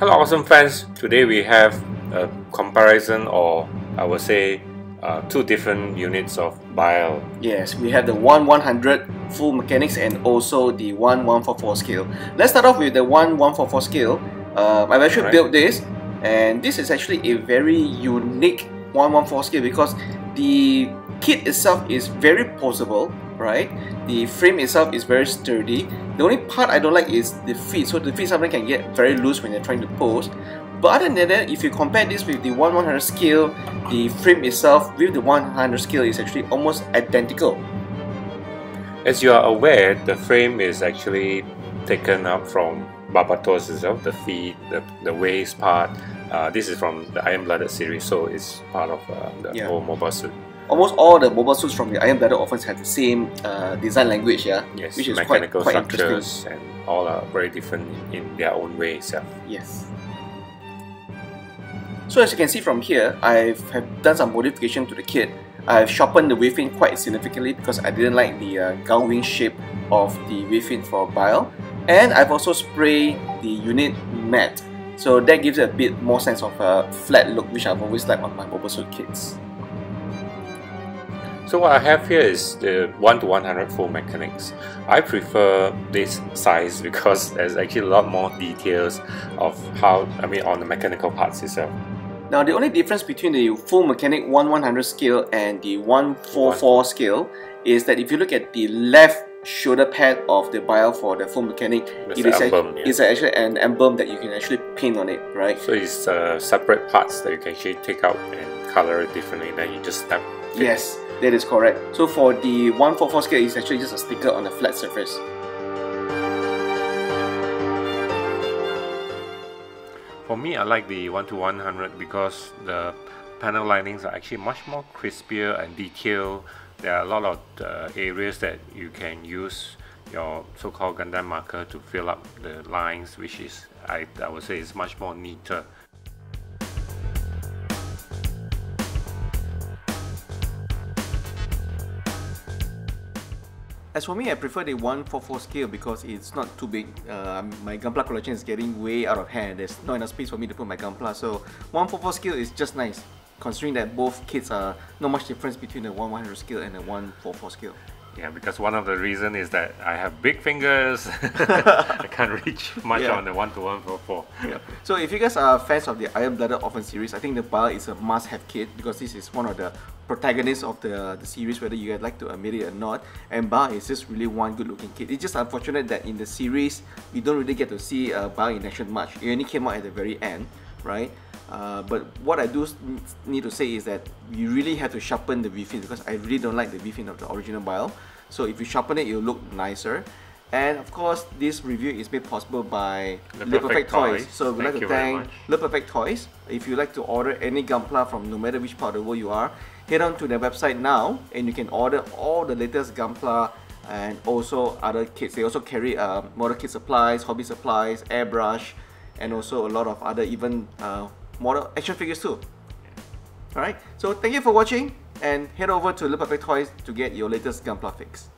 Hello awesome fans, today we have a comparison, or I would say two different units of Bael. Yes, we have the 1/100 full mechanics and also the 1/144 scale. Let's start off with the 1/144 scale. I've actually built this, and this is actually a very unique 1/144 scale because the kit itself is very posable, right? The frame itself is very sturdy. The only part I don't like is the feet. So the feet sometimes can get very loose when you're trying to pose. But other than that, if you compare this with the 1/100 scale, the frame itself with the 100 scale is actually almost identical. As you are aware, the frame is actually taken up from Babatos itself, the feet, the waist part. This is from the Iron Blooded series, so it's part of the whole mobile suit. Almost all the mobile suits from the Iron Blooded Orphans have the same design language, Yes, which is mechanical quite structures, interesting. and all are very different in their own way itself. Yes. So as you can see from here, I have done some modification to the kit. I've sharpened the wave fin quite significantly because I didn't like the gull wing shape of the wave fin for Bael. And I've also sprayed the unit matte, so that gives it a bit more sense of a flat look, which I've always liked on my mobile suit kits. So what I have here is the 1/100 full mechanics. I prefer this size because there's actually a lot more details of how, on the mechanical parts itself. Now the only difference between the full mechanic 1/100 scale and the 1/44 scale is that if you look at the left shoulder pad of the Bael for the full mechanic, it's actually an emblem that you can actually paint on it, right? So it's separate parts that you can actually take out and color it differently, then you just snap. Yes, that is correct. So for the 1/44 scale, it's actually just a sticker on a flat surface. For me, I like the 1/100 because the panel linings are actually much more crispier and detailed. There are a lot of areas that you can use your so-called Gundam marker to fill up the lines, which is, I would say, is much more neater. As for me, I prefer the 1/44 scale because it's not too big. My Gunpla collection is getting way out of hand. There's not enough space for me to put my Gunpla, so 1/44 scale is just nice, considering that both kits are not much difference between the 1/100 scale and the 1/44 scale. Yeah, because one of the reasons is that I have big fingers. I can't reach much on the 1/144. Yeah. So if you guys are fans of the Iron Blooded Orphans series, I think the Bael is a must-have kit because this is one of the protagonists of the series, whether you guys like to admit it or not. And Bael is just really one good-looking kit. It's just unfortunate that in the series, we don't really get to see Bael in action much. It only came out at the very end, right? But what I do need to say is that you really have to sharpen the wave fin because I really don't like the wave fin of the original Bael. So if you sharpen it, it will look nicer. And of course, this review is made possible by Le Perfect Toys. So we'd like to thank Le Perfect Toys. If you like to order any Gunpla from no matter which part of the world you are, head on to their website now and you can order all the latest Gunpla and also other kits. They also carry model kit supplies, hobby supplies, airbrush, and also a lot of other even model action figures too. Alright, so thank you for watching and head over to Le Perfect Toys to get your latest Gunpla fix.